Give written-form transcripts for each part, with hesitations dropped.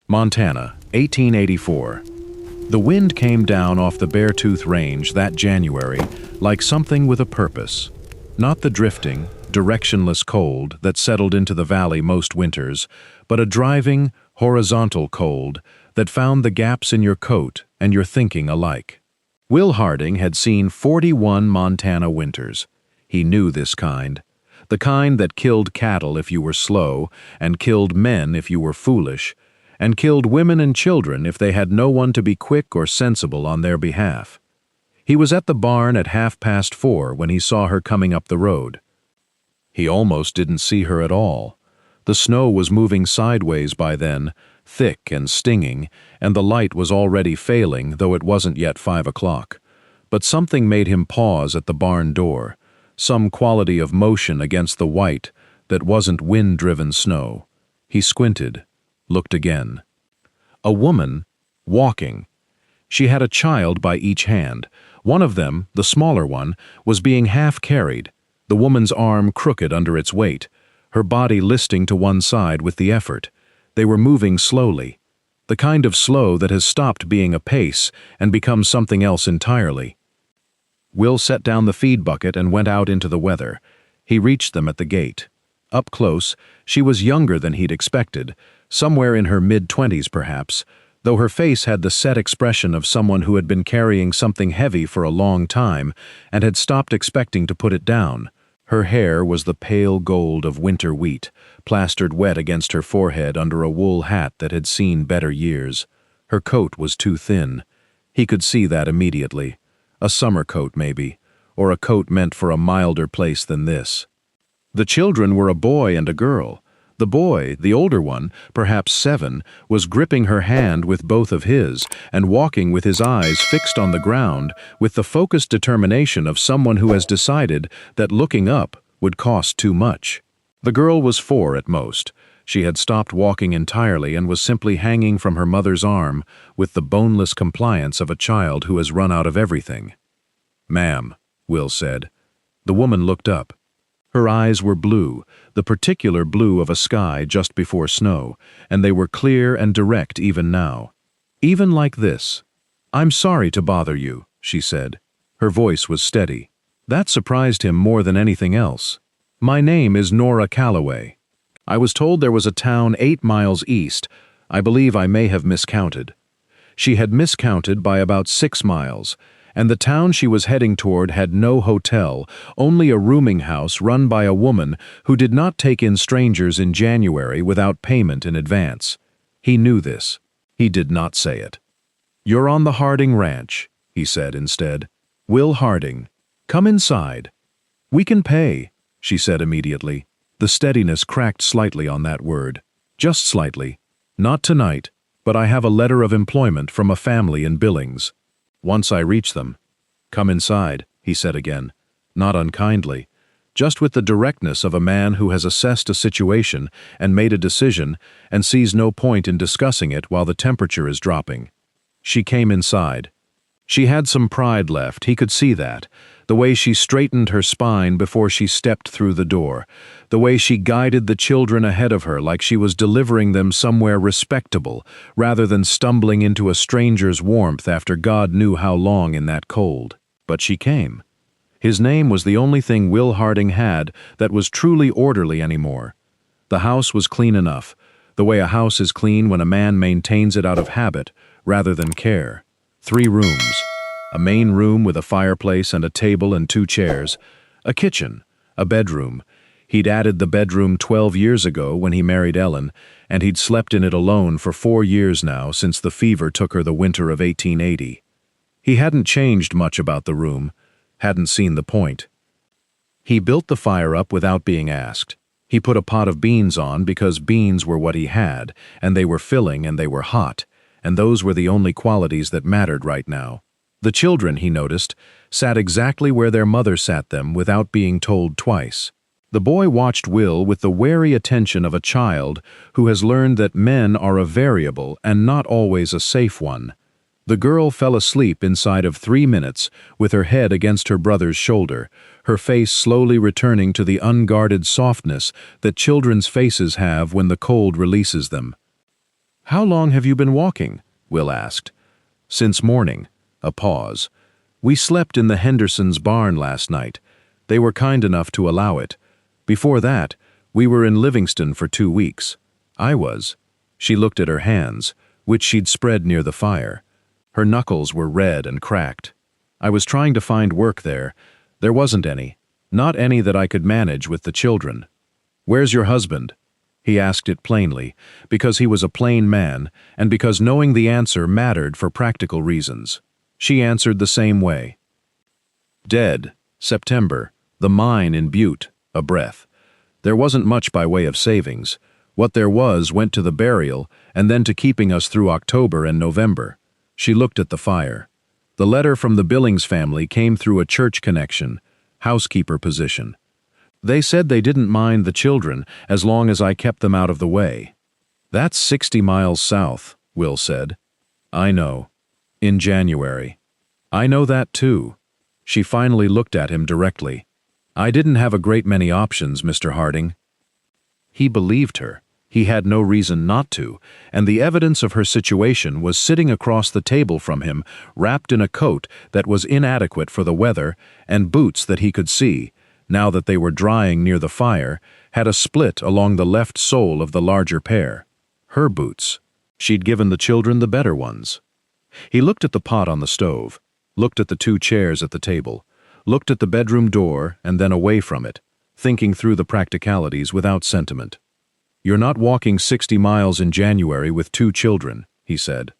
Montana, 1884. The wind came down off the Beartooth Range that January like something with a purpose. Not the drifting, directionless cold that settled into the valley most winters, but a driving, horizontal cold that found the gaps in your coat and your thinking alike. Will Harding had seen 41 Montana winters. He knew this kind. The kind that killed cattle if you were slow, and killed men if you were foolish, and killed women and children if they had no one to be quick or sensible on their behalf. He was at the barn at 4:30 when he saw her coming up the road. He almost didn't see her at all. The snow was moving sideways by then, thick and stinging, and the light was already failing, though it wasn't yet 5 o'clock. But something made him pause at the barn door, some quality of motion against the white that wasn't wind-driven snow. He squinted, looked again. A woman, walking. She had a child by each hand. One of them, the smaller one, was being half-carried, the woman's arm crooked under its weight, her body listing to one side with the effort. They were moving slowly, the kind of slow that has stopped being a pace and become something else entirely. Will set down the feed bucket and went out into the weather. He reached them at the gate. Up close, she was younger than he'd expected, somewhere in her mid-20s perhaps, though her face had the set expression of someone who had been carrying something heavy for a long time and had stopped expecting to put it down. Her hair was the pale gold of winter wheat, plastered wet against her forehead under a wool hat that had seen better years. Her coat was too thin. He could see that immediately. A summer coat, maybe, or a coat meant for a milder place than this. The children were a boy and a girl. The boy, the older one, perhaps 7, was gripping her hand with both of his and walking with his eyes fixed on the ground with the focused determination of someone who has decided that looking up would cost too much. The girl was 4 at most. She had stopped walking entirely and was simply hanging from her mother's arm with the boneless compliance of a child who has run out of everything. "Ma'am," Will said. The woman looked up. Her eyes were blue, the particular blue of a sky just before snow, and they were clear and direct even now. Even like this. "I'm sorry to bother you," she said. Her voice was steady. That surprised him more than anything else. "My name is Nora Calloway. I was told there was a town 8 miles east. I believe I may have miscounted." She had miscounted by about 6 miles, and the town she was heading toward had no hotel, only a rooming house run by a woman who did not take in strangers in January without payment in advance. He knew this. He did not say it. "You're on the Harding Ranch," he said instead. "Will Harding. Come inside." "We can pay," she said immediately. The steadiness cracked slightly on that word. Just slightly. "Not tonight, but I have a letter of employment from a family in Billings. Once I reach them." "Come inside," he said again, not unkindly, just with the directness of a man who has assessed a situation and made a decision and sees no point in discussing it while the temperature is dropping. She came inside. She had some pride left, he could see that, the way she straightened her spine before she stepped through the door, the way she guided the children ahead of her like she was delivering them somewhere respectable, rather than stumbling into a stranger's warmth after God knew how long in that cold. But she came. His name was the only thing Will Harding had that was truly orderly anymore. The house was clean enough, the way a house is clean when a man maintains it out of habit rather than care. 3 rooms. A main room with a fireplace and a table and 2 chairs. A kitchen. A bedroom. He'd added the bedroom 12 years ago when he married Ellen, and he'd slept in it alone for 4 years now since the fever took her the winter of 1880. He hadn't changed much about the room, hadn't seen the point. He built the fire up without being asked. He put a pot of beans on because beans were what he had, and they were filling and they were hot, and those were the only qualities that mattered right now. The children, he noticed, sat exactly where their mother sat them without being told twice. The boy watched Will with the wary attention of a child who has learned that men are a variable and not always a safe one. The girl fell asleep inside of 3 minutes with her head against her brother's shoulder, her face slowly returning to the unguarded softness that children's faces have when the cold releases them. "How long have you been walking?" Will asked. "Since morning." A pause. "We slept in the Hendersons' barn last night. They were kind enough to allow it. Before that, we were in Livingston for 2 weeks. I was." She looked at her hands, which she'd spread near the fire. Her knuckles were red and cracked. "I was trying to find work there. There wasn't any. Not any that I could manage with the children." "Where's your husband?" He asked it plainly, because he was a plain man, and because knowing the answer mattered for practical reasons. She answered the same way. "Dead. September. The mine in Butte. A breath. There wasn't much by way of savings. What there was went to the burial and then to keeping us through October and November." She looked at the fire. "The letter from the Billings family came through a church connection, housekeeper position. They said they didn't mind the children as long as I kept them out of the way." "That's 60 miles south," Will said. "I know. In January." "I know that too." She finally looked at him directly. "I didn't have a great many options, Mr. Harding." He believed her. He had no reason not to, and the evidence of her situation was sitting across the table from him, wrapped in a coat that was inadequate for the weather and boots that he could see, now that they were drying near the fire, had a split along the left sole of the larger pair. Her boots. She'd given the children the better ones. He looked at the pot on the stove, looked at the 2 chairs at the table, looked at the bedroom door and then away from it, thinking through the practicalities without sentiment. "You're not walking 60 miles in January with 2 children," he said.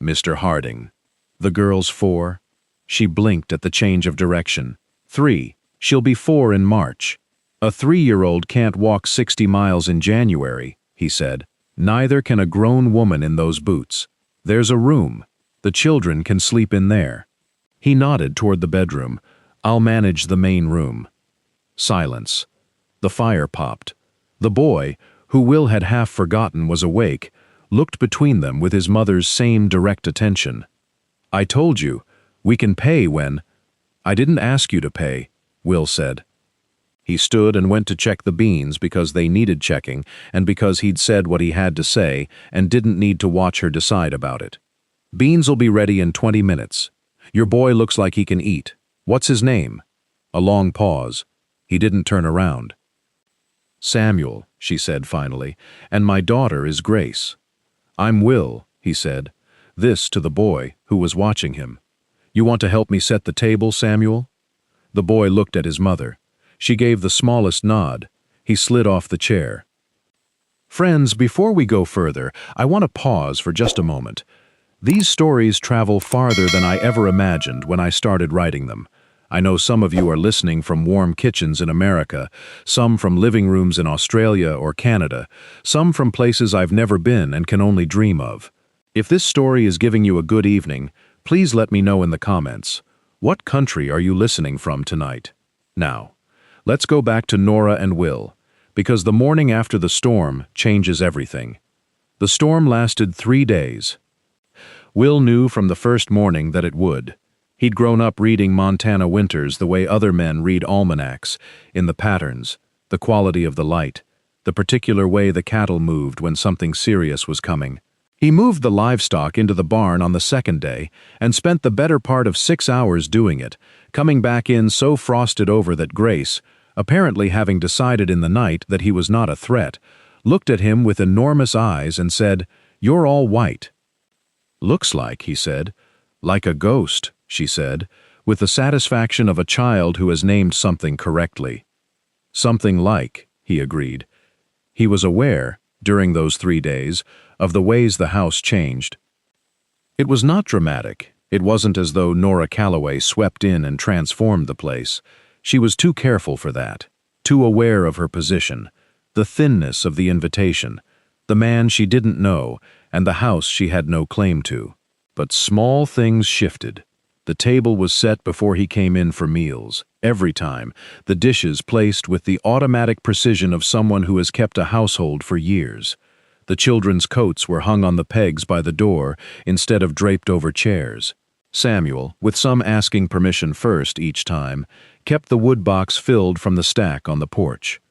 "Mr. Harding." "The girl's 4. She blinked at the change of direction. 3. She'll be 4 in March. "A 3-year-old can't walk 60 miles in January," he said. "Neither can a grown woman in those boots. There's a room. The children can sleep in there." He nodded toward the bedroom. "I'll manage the main room." Silence. The fire popped. The boy, who Will had half forgotten was awake, looked between them with his mother's same direct attention. "I told you, we can pay when—" "I didn't ask you to pay," Will said. He stood and went to check the beans because they needed checking and because he'd said what he had to say and didn't need to watch her decide about it. "Beans'll be ready in 20 minutes. Your boy looks like he can eat. What's his name?" A long pause. He didn't turn around. "Samuel," she said finally, "and my daughter is Grace." "I'm Will," he said, this to the boy, who was watching him. "You want to help me set the table, Samuel?" The boy looked at his mother. She gave the smallest nod. He slid off the chair. "Friends, before we go further, I want to pause for just a moment. These stories travel farther than I ever imagined when I started writing them. I know some of you are listening from warm kitchens in America, some from living rooms in Australia or Canada, some from places I've never been and can only dream of. If this story is giving you a good evening, please let me know in the comments. What country are you listening from tonight? Now, let's go back to Nora and Will, because the morning after the storm changes everything. The storm lasted 3 days. Will knew from the first morning that it would. He'd grown up reading Montana winters the way other men read almanacs, in the patterns, the quality of the light, the particular way the cattle moved when something serious was coming. He moved the livestock into the barn on the second day and spent the better part of 6 hours doing it, coming back in so frosted over that Grace, apparently having decided in the night that he was not a threat, looked at him with enormous eyes and said, "You're all white." "Looks like," he said. "Like a ghost," she said, with the satisfaction of a child who has named something correctly. "Something like," he agreed. He was aware, during those 3 days, of the ways the house changed. It was not dramatic. It wasn't as though Nora Calloway swept in and transformed the place. She was too careful for that, too aware of her position, the thinness of the invitation, the man she didn't know, and the house she had no claim to. But small things shifted. The table was set before he came in for meals, every time, the dishes placed with the automatic precision of someone who has kept a household for years. The children's coats were hung on the pegs by the door instead of draped over chairs. Samuel, with some asking permission first each time, kept the wood box filled from the stack on the porch.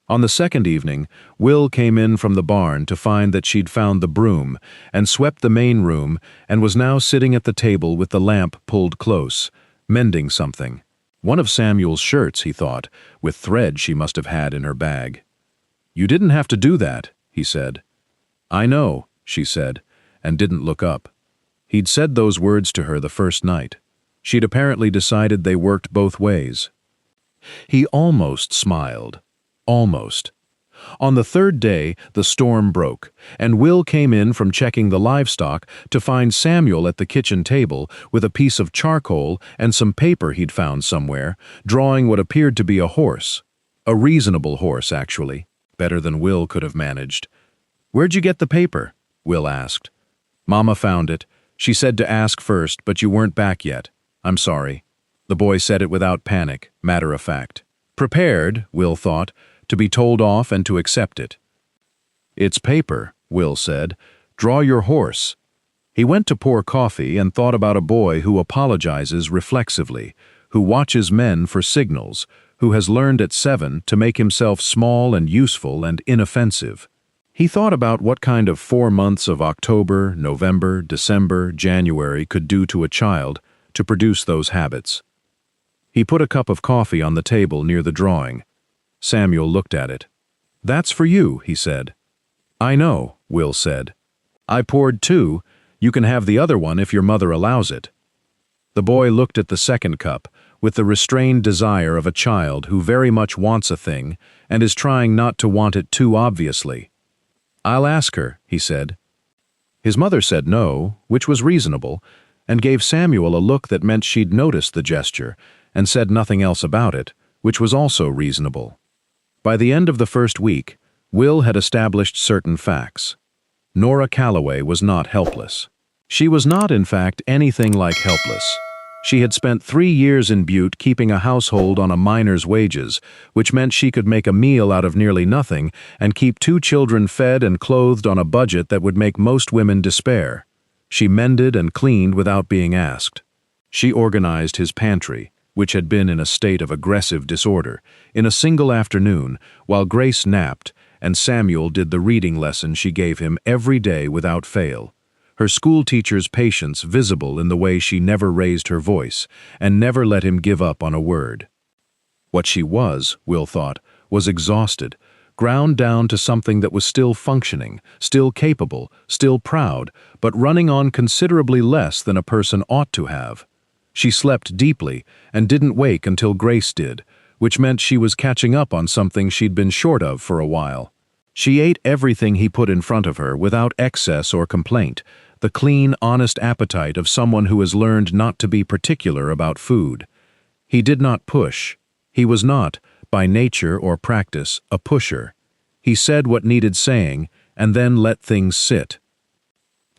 On the second evening, Will came in from the barn to find that she'd found the broom and swept the main room and was now sitting at the table with the lamp pulled close, mending something. One of Samuel's shirts, he thought, with thread she must have had in her bag. "You didn't have to do that," he said. "I know," she said, and didn't look up. He'd said those words to her the first night. She'd apparently decided they worked both ways. He almost smiled. Almost. On the third day, the storm broke, and Will came in from checking the livestock to find Samuel at the kitchen table with a piece of charcoal and some paper he'd found somewhere, drawing what appeared to be a horse. A reasonable horse, actually. Better than Will could have managed. "Where'd you get the paper?" Will asked. "Mama found it. She said to ask first, but you weren't back yet. I'm sorry." The boy said it without panic, matter of fact. Prepared, Will thought, to be told off and to accept it. "It's paper," Will said. "Draw your horse." He went to pour coffee and thought about a boy who apologizes reflexively, who watches men for signals, who has learned at 7 to make himself small and useful and inoffensive. He thought about what kind of 4 months of October, November, December, January could do to a child to produce those habits. He put a cup of coffee on the table near the drawing. Samuel looked at it. "That's for you," he said. "I know," Will said. "I poured 2. You can have the other one if your mother allows it." The boy looked at the second cup with the restrained desire of a child who very much wants a thing and is trying not to want it too obviously. "I'll ask her," he said. His mother said no, which was reasonable, and gave Samuel a look that meant she'd noticed the gesture and said nothing else about it, which was also reasonable. By the end of the first week, Will had established certain facts. Nora Calloway was not helpless. She was not, in fact, anything like helpless. She had spent 3 years in Butte keeping a household on a miner's wages, which meant she could make a meal out of nearly nothing and keep 2 children fed and clothed on a budget that would make most women despair. She mended and cleaned without being asked. She organized his pantry, which had been in a state of aggressive disorder, in a single afternoon, while Grace napped and Samuel did the reading lesson she gave him every day without fail. Her school teacher's patience visible in the way she never raised her voice and never let him give up on a word. What she was, Will thought, was exhausted, ground down to something that was still functioning, still capable, still proud, but running on considerably less than a person ought to have. She slept deeply and didn't wake until Grace did, which meant she was catching up on something she'd been short of for a while. She ate everything he put in front of her without excess or complaint, the clean, honest appetite of someone who has learned not to be particular about food. He did not push. He was not, by nature or practice, a pusher. He said what needed saying and then let things sit.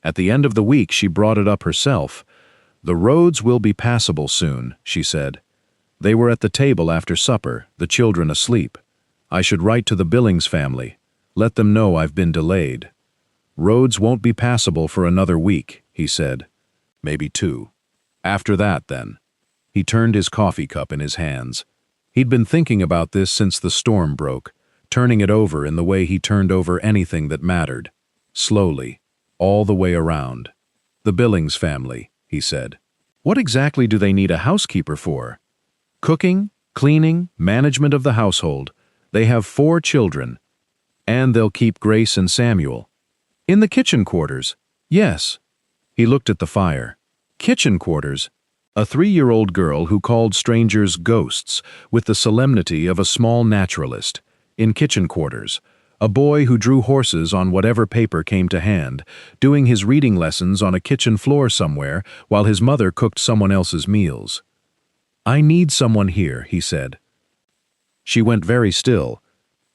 At the end of the week, she brought it up herself. "The roads will be passable soon," she said. They were at the table after supper, the children asleep. "I should write to the Billings family. Let them know I've been delayed." "Roads won't be passable for another week," he said. "Maybe 2. After that, then." He turned his coffee cup in his hands. He'd been thinking about this since the storm broke, turning it over in the way he turned over anything that mattered. Slowly, all the way around. "The Billings family," he said. "What exactly do they need a housekeeper for?" "Cooking, cleaning, management of the household. They have 4 children. And they'll keep Grace and Samuel." "In the kitchen quarters?" "Yes." He looked at the fire. "Kitchen quarters?" A 3-year-old girl who called strangers ghosts with the solemnity of a small naturalist. In kitchen quarters. A boy who drew horses on whatever paper came to hand, doing his reading lessons on a kitchen floor somewhere while his mother cooked someone else's meals. "I need someone here," he said. She went very still.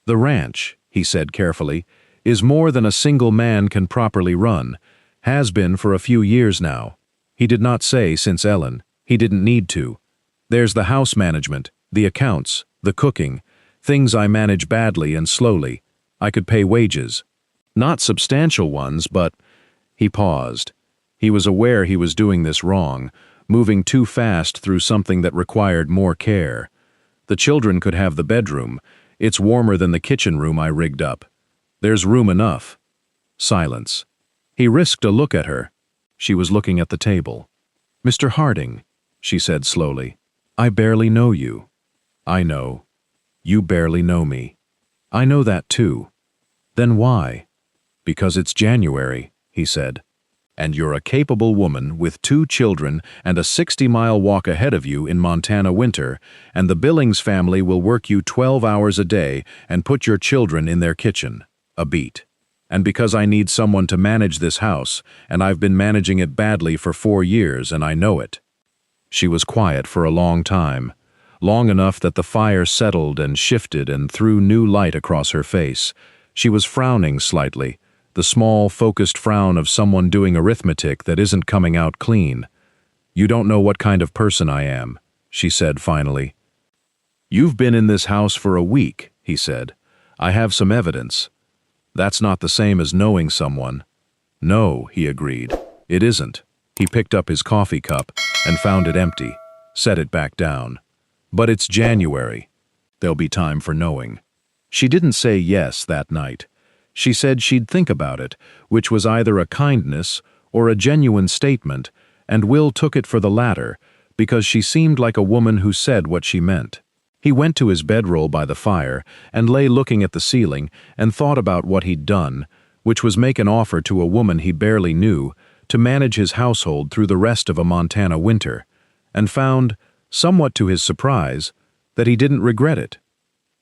"The ranch," he said carefully, "is more than a single man can properly run. Has been for a few years now." He did not say since Ellen. He didn't need to. "There's the house management, the accounts, the cooking, things I manage badly and slowly. I could pay wages. Not substantial ones, but—" He paused. He was aware he was doing this wrong, moving too fast through something that required more care. The children could have the bedroom. It's warmer than the kitchen room I rigged up. There's room enough. Silence. He risked a look at her. She was looking at the table. "Mr. Harding," she said slowly, "I barely know you." "I know. You barely know me." "I know that too." "Then why?" "Because it's January," he said. "And you're a capable woman with 2 children and a 60-mile walk ahead of you in Montana winter, and the Billings family will work you 12 hours a day and put your children in their kitchen. A beat. And because I need someone to manage this house, and I've been managing it badly for 4 years, and I know it." She was quiet for a long time, long enough that the fire settled and shifted and threw new light across her face. She was frowning slightly, the small, focused frown of someone doing arithmetic that isn't coming out clean. "You don't know what kind of person I am," she said finally. "You've been in this house for a week," he said. "I have some evidence." "That's not the same as knowing someone." "No," he agreed. "It isn't." He picked up his coffee cup and found it empty, set it back down. "But it's January. There'll be time for knowing." She didn't say yes that night. She said she'd think about it, which was either a kindness or a genuine statement, and Will took it for the latter, because she seemed like a woman who said what she meant. He went to his bedroll by the fire and lay looking at the ceiling and thought about what he'd done, which was make an offer to a woman he barely knew to manage his household through the rest of a Montana winter, and found, somewhat to his surprise, that he didn't regret it.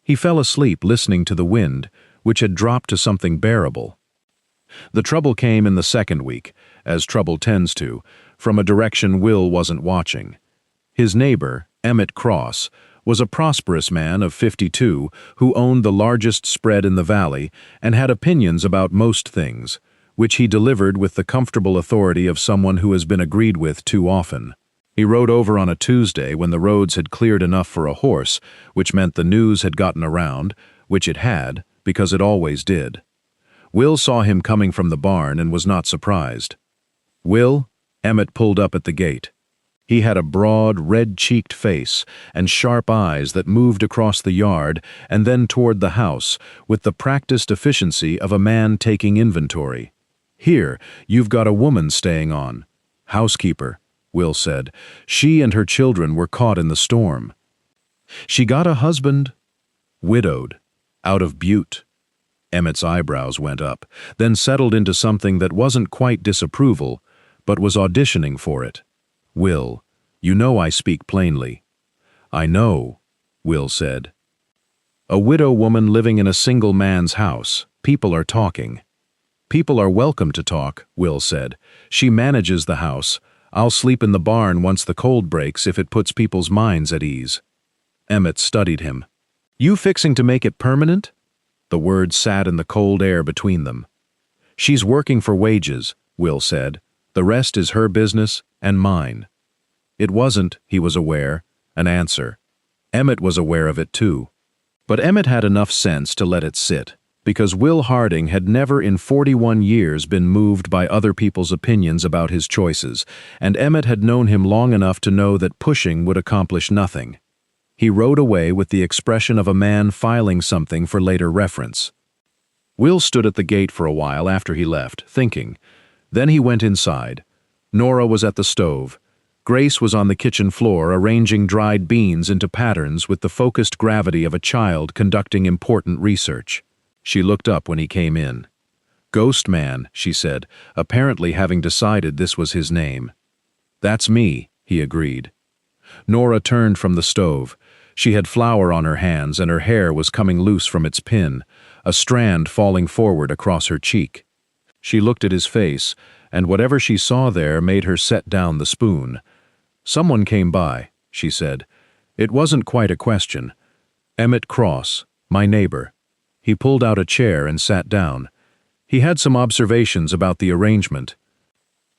He fell asleep listening to the wind, which had dropped to something bearable. The trouble came in the second week, as trouble tends to, from a direction Will wasn't watching. His neighbor, Emmett Cross, was a prosperous man of 52 who owned the largest spread in the valley and had opinions about most things, which he delivered with the comfortable authority of someone who has been agreed with too often. He rode over on a Tuesday when the roads had cleared enough for a horse, which meant the news had gotten around, which it had, because it always did. Will saw him coming from the barn and was not surprised. "Will?" Emmett pulled up at the gate. He had a broad, red-cheeked face and sharp eyes that moved across the yard and then toward the house with the practiced efficiency of a man taking inventory. "Here, you've got a woman staying on." "Housekeeper," Will said. "She and her children were caught in the storm." "She got a husband?" "Widowed. Out of Butte." Emmett's eyebrows went up, then settled into something that wasn't quite disapproval, but was auditioning for it. "Will, you know I speak plainly." "I know," Will said. "A widow woman living in a single man's house. People are talking." "People are welcome to talk," Will said. "She manages the house. I'll sleep in the barn once the cold breaks if it puts people's minds at ease." Emmett studied him. "You fixing to make it permanent?" The words sat in the cold air between them. "She's working for wages," Will said. "The rest is her business and mine." It wasn't, he was aware, an answer. Emmett was aware of it too. But Emmett had enough sense to let it sit, because Will Harding had never in 41 years been moved by other people's opinions about his choices, and Emmett had known him long enough to know that pushing would accomplish nothing. He rode away with the expression of a man filing something for later reference. Will stood at the gate for a while after he left, thinking. Then he went inside. Nora was at the stove. Grace was on the kitchen floor arranging dried beans into patterns with the focused gravity of a child conducting important research. She looked up when he came in. "Ghost Man," she said, apparently having decided this was his name. "That's me," he agreed. Nora turned from the stove. She had flour on her hands and her hair was coming loose from its pin, a strand falling forward across her cheek. She looked at his face, and whatever she saw there made her set down the spoon. "Someone came by," she said. It wasn't quite a question. "Emmett Cross, my neighbor." He pulled out a chair and sat down. He had some observations about the arrangement.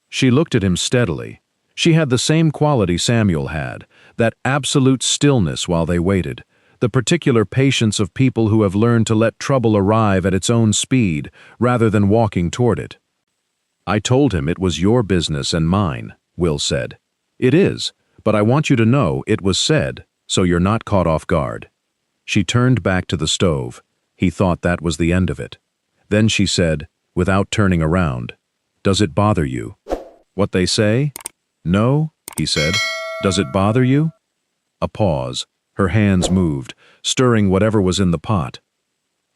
She looked at him steadily. She had the same quality Samuel had, that absolute stillness while they waited, the particular patience of people who have learned to let trouble arrive at its own speed rather than walking toward it. "I told him it was your business and mine," Will said. "It is, but I want you to know it was said, so you're not caught off guard." She turned back to the stove. He thought that was the end of it. Then she said, without turning around, "Does it bother you?" "What they say?" "No," he said. "Does it bother you?" A pause. Her hands moved, stirring whatever was in the pot.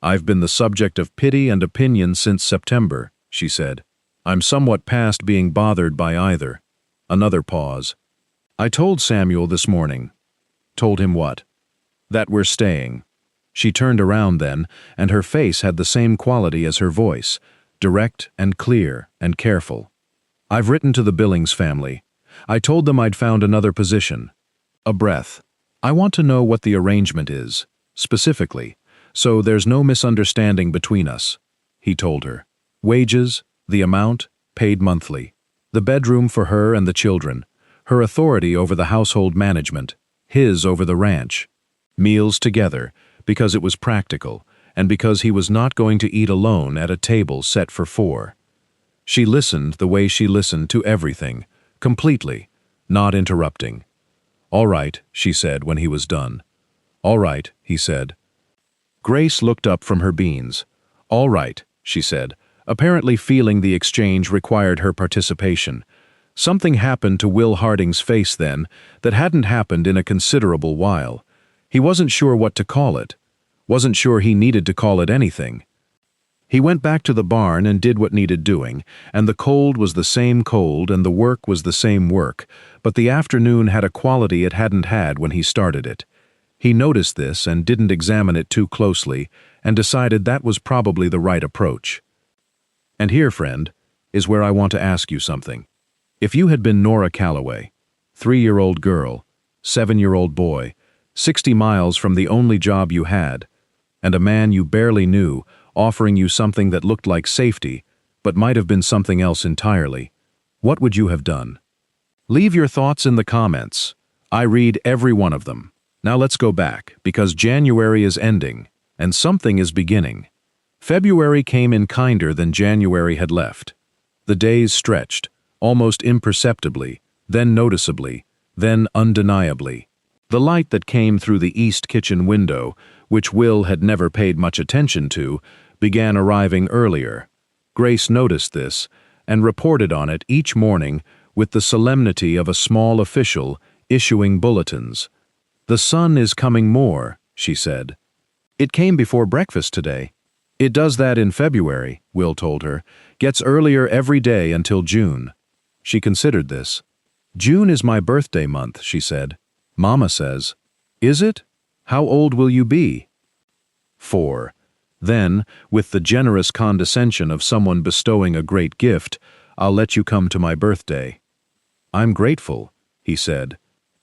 "I've been the subject of pity and opinion since September," she said. "I'm somewhat past being bothered by either." Another pause. "I told Samuel this morning." "Told him what?" "That we're staying." She turned around then, and her face had the same quality as her voice, direct and clear and careful. "I've written to the Billings family. I told them I'd found another position." A breath. "I want to know what the arrangement is, specifically, so there's no misunderstanding between us," he told her. "Wages, the amount, paid monthly. The bedroom for her and the children. Her authority over the household management. His over the ranch. Meals together, because it was practical, and because he was not going to eat alone at a table set for 4. She listened the way she listened to everything, completely, not interrupting. "All right," she said when he was done. "All right," he said. Grace looked up from her beans. "All right," she said, apparently feeling the exchange required her participation. Something happened to Will Harding's face then that hadn't happened in a considerable while. He wasn't sure what to call it. Wasn't sure he needed to call it anything. He went back to the barn and did what needed doing, and the cold was the same cold and the work was the same work, but the afternoon had a quality it hadn't had when he started it. He noticed this and didn't examine it too closely, and decided that was probably the right approach. "And here, friend, is where I want to ask you something. If you had been Nora Calloway, 3-year-old girl, 7-year-old boy, 60 miles from the only job you had, and a man you barely knew offering you something that looked like safety, but might have been something else entirely, what would you have done?" Leave your thoughts in the comments. I read every one of them. Now let's go back, because January is ending, and something is beginning. February came in kinder than January had left. The days stretched, almost imperceptibly, then noticeably, then undeniably. The light that came through the east kitchen window, which Will had never paid much attention to, began arriving earlier. Grace noticed this, and reported on it each morning with the solemnity of a small official issuing bulletins. "The sun is coming more," she said. "It came before breakfast today." "It does that in February," Will told her. "Gets earlier every day until June." She considered this. "June is my birthday month," she said. "Mama says." "Is it? How old will you be?" 4. Then, with the generous condescension of someone bestowing a great gift, "I'll let you come to my birthday." "I'm grateful," he said,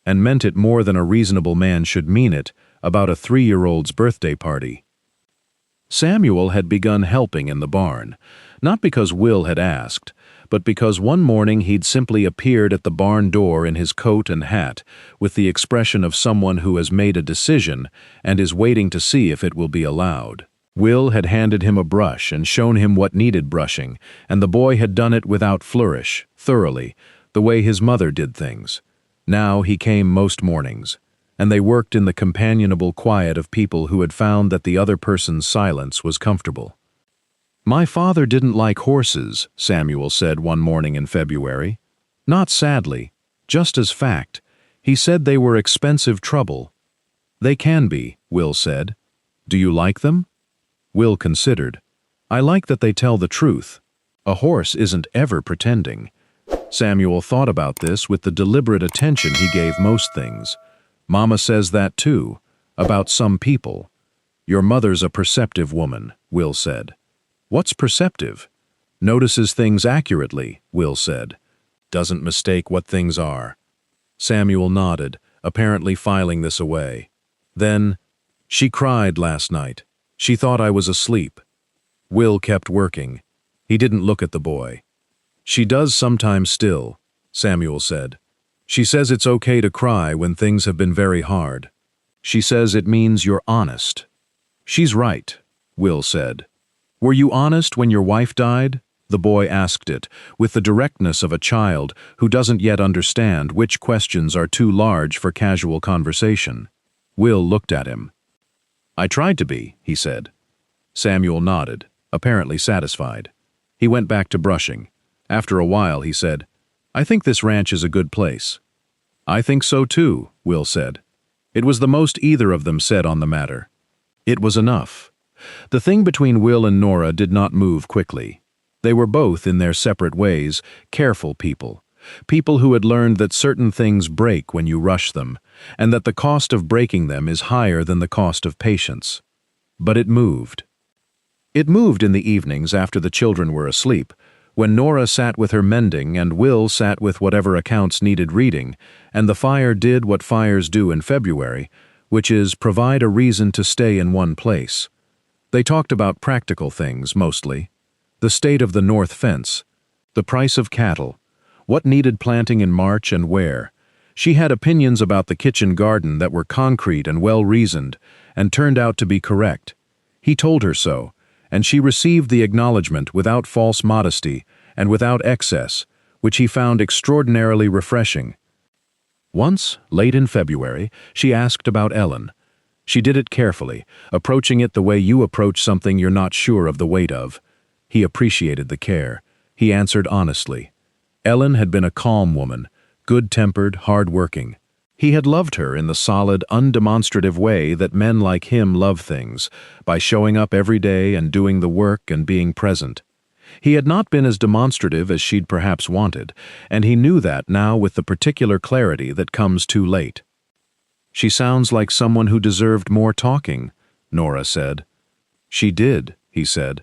and meant it more than a reasonable man should mean it about a 3-year-old's birthday party. Samuel had begun helping in the barn, not because Will had asked, but because one morning he'd simply appeared at the barn door in his coat and hat, with the expression of someone who has made a decision and is waiting to see if it will be allowed. Will had handed him a brush and shown him what needed brushing, and the boy had done it without flourish, thoroughly, the way his mother did things. Now he came most mornings, and they worked in the companionable quiet of people who had found that the other person's silence was comfortable. "My father didn't like horses," Samuel said one morning in February. "Not sadly, just as fact. He said they were expensive trouble." "They can be," Will said. "Do you like them?" Will considered. "I like that they tell the truth. A horse isn't ever pretending." Samuel thought about this with the deliberate attention he gave most things. "Mama says that too, about some people." "Your mother's a perceptive woman," Will said. "What's perceptive?" "Notices things accurately," Will said. "Doesn't mistake what things are." Samuel nodded, apparently filing this away. Then, "She cried last night. She thought I was asleep." Will kept working. He didn't look at the boy. "She does sometimes still," Samuel said. "She says it's okay to cry when things have been very hard. She says it means you're honest." "She's right," Will said. "Were you honest when your wife died?" The boy asked it, with the directness of a child who doesn't yet understand which questions are too large for casual conversation. Will looked at him. "I tried to be," he said. Samuel nodded, apparently satisfied. He went back to brushing. After a while, he said, "I think this ranch is a good place." "I think so too," Will said. It was the most either of them said on the matter. It was enough. The thing between Will and Nora did not move quickly. They were both, in their separate ways, careful people. People who had learned that certain things break when you rush them, and that the cost of breaking them is higher than the cost of patience. But it moved. It moved in the evenings after the children were asleep, when Nora sat with her mending and Will sat with whatever accounts needed reading, and the fire did what fires do in February, which is provide a reason to stay in one place. They talked about practical things, mostly. The state of the north fence, the price of cattle, what needed planting in March and where. She had opinions about the kitchen garden that were concrete and well-reasoned, and turned out to be correct. He told her so, and she received the acknowledgement without false modesty and without excess, which he found extraordinarily refreshing. Once, late in February, she asked about Ellen. She did it carefully, approaching it the way you approach something you're not sure of the weight of. He appreciated the care. He answered honestly. Ellen had been a calm woman, good-tempered, hard-working. He had loved her in the solid, undemonstrative way that men like him love things, by showing up every day and doing the work and being present. He had not been as demonstrative as she'd perhaps wanted, and he knew that now with the particular clarity that comes too late. "She sounds like someone who deserved more talking," Nora said. "She did," he said.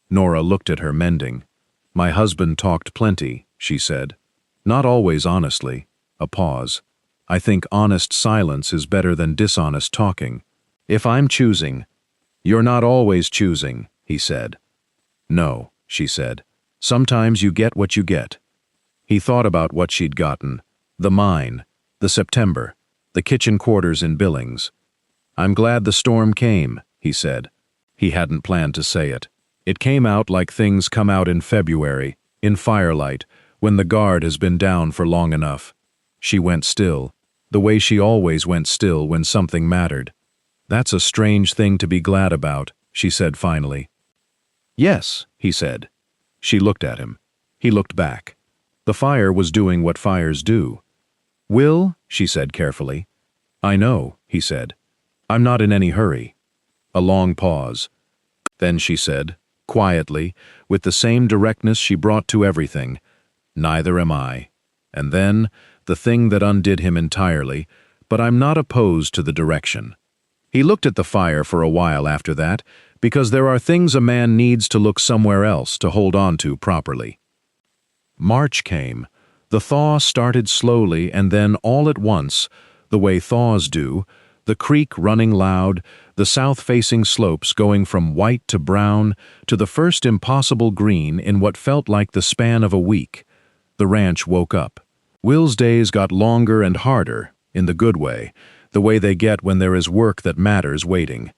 Nora looked at her mending. "My husband talked plenty," she said. "Not always honestly." A pause. "I think honest silence is better than dishonest talking. If I'm choosing—" "You're not always choosing," he said. "No," she said. "Sometimes you get what you get." He thought about what she'd gotten. The mine, the September, the kitchen quarters in Billings. "I'm glad the storm came," he said. He hadn't planned to say it. It came out like things come out in February, in firelight, when the guard has been down for long enough. She went still, the way she always went still when something mattered. "That's a strange thing to be glad about," she said finally. "Yes," he said. She looked at him. He looked back. The fire was doing what fires do. "Will," she said carefully. "I know," he said. "I'm not in any hurry." A long pause. Then she said, quietly, with the same directness she brought to everything, "Neither am I." And then, the thing that undid him entirely, "But I'm not opposed to the direction." He looked at the fire for a while after that, because there are things a man needs to look somewhere else to hold on to properly. March came. The thaw started slowly, and then all at once, the way thaws do, the creek running loud, the south-facing slopes going from white to brown to the first impossible green in what felt like the span of a week. The ranch woke up. Will's days got longer and harder, in the good way, the way they get when there is work that matters waiting.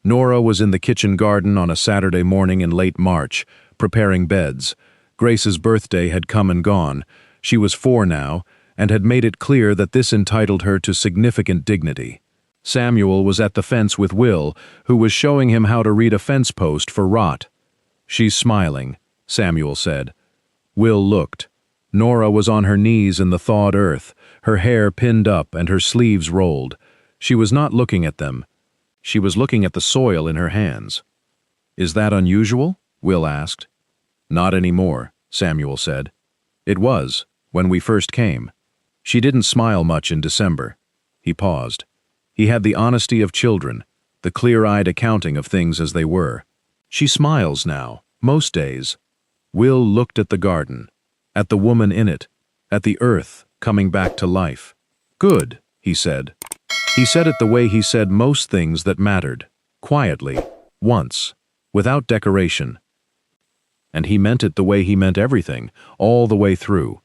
Nora was in the kitchen garden on a Saturday morning in late March, preparing beds. Grace's birthday had come and gone. She was 4 now, and had made it clear that this entitled her to significant dignity. Samuel was at the fence with Will, who was showing him how to read a fence post for rot. "She's smiling," Samuel said. Will looked. Nora was on her knees in the thawed earth, her hair pinned up and her sleeves rolled. She was not looking at them. She was looking at the soil in her hands. "Is that unusual?" Will asked. "Not anymore," Samuel said. "It was, when we first came. She didn't smile much in December." He paused. He had the honesty of children, the clear-eyed accounting of things as they were. "She smiles now, most days." Will looked at the garden, at the woman in it, at the earth coming back to life. "Good," he said. He said it the way he said most things that mattered, quietly, once, without decoration. And he meant it the way he meant everything, all the way through.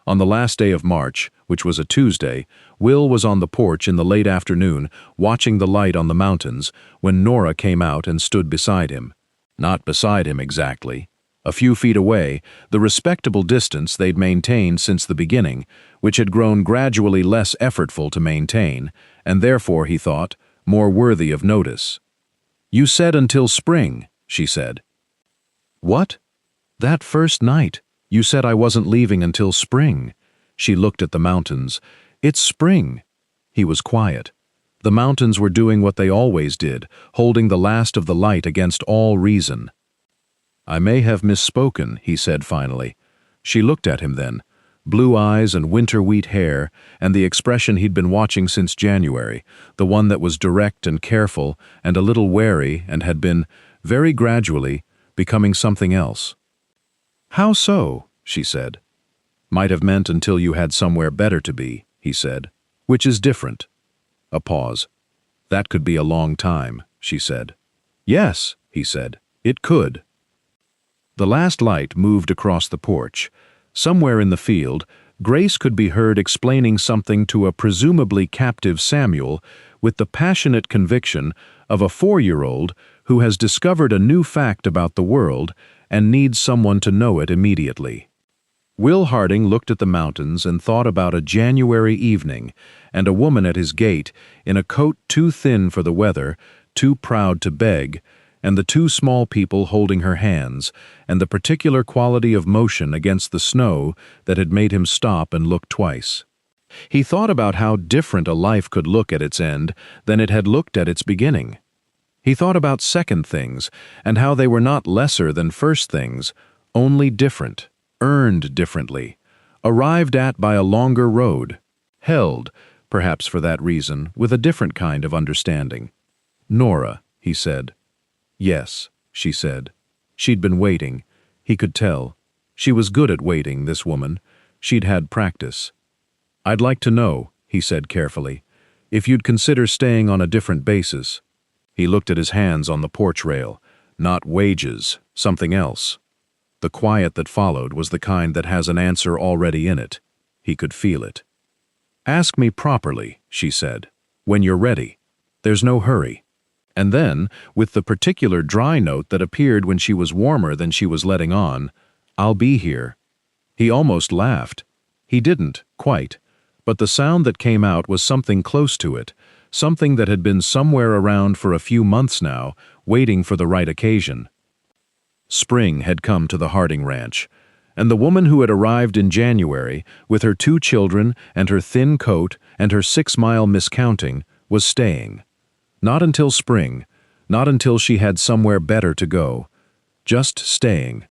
On the last day of March, which was a Tuesday, Will was on the porch in the late afternoon, watching the light on the mountains, when Nora came out and stood beside him. Not beside him exactly. A few feet away, the respectable distance they'd maintained since the beginning, which had grown gradually less effortful to maintain, and therefore, he thought, more worthy of notice. "You said until spring," she said. "What?" "That first night. You said I wasn't leaving until spring." She looked at the mountains. "It's spring." He was quiet. The mountains were doing what they always did, holding the last of the light against all reason. "I may have misspoken," he said finally. She looked at him then. Blue eyes and winter wheat hair, and the expression he'd been watching since January, the one that was direct and careful and a little wary and had been, very gradually, becoming something else. "How so?" she said. "Might have meant until you had somewhere better to be," he said, "which is different." A pause. "That could be a long time," she said. "Yes," he said, "it could." The last light moved across the porch. Somewhere in the field, Grace could be heard explaining something to a presumably captive Samuel with the passionate conviction of a 4-year-old who has discovered a new fact about the world and needs someone to know it immediately. Will Harding looked at the mountains and thought about a January evening and a woman at his gate in a coat too thin for the weather, too proud to beg, and the two small people holding her hands, and the particular quality of motion against the snow that had made him stop and look twice. He thought about how different a life could look at its end than it had looked at its beginning. He thought about second things and how they were not lesser than first things, only different, earned differently, arrived at by a longer road, held, perhaps for that reason, with a different kind of understanding. "Nora," he said. "Yes," she said. She'd been waiting. He could tell. She was good at waiting, this woman. She'd had practice. "I'd like to know," he said carefully, "if you'd consider staying on a different basis." He looked at his hands on the porch rail. Not wages, something else. The quiet that followed was the kind that has an answer already in it. He could feel it. "Ask me properly," she said, "when you're ready. There's no hurry." And then, with the particular dry note that appeared when she was warmer than she was letting on, "I'll be here." He almost laughed. He didn't, quite, but the sound that came out was something close to it, something that had been somewhere around for a few months now, waiting for the right occasion. Spring had come to the Harding Ranch, and the woman who had arrived in January, with her 2 children and her thin coat and her 6-mile miscounting, was staying. Not until spring, not until she had somewhere better to go. Just staying.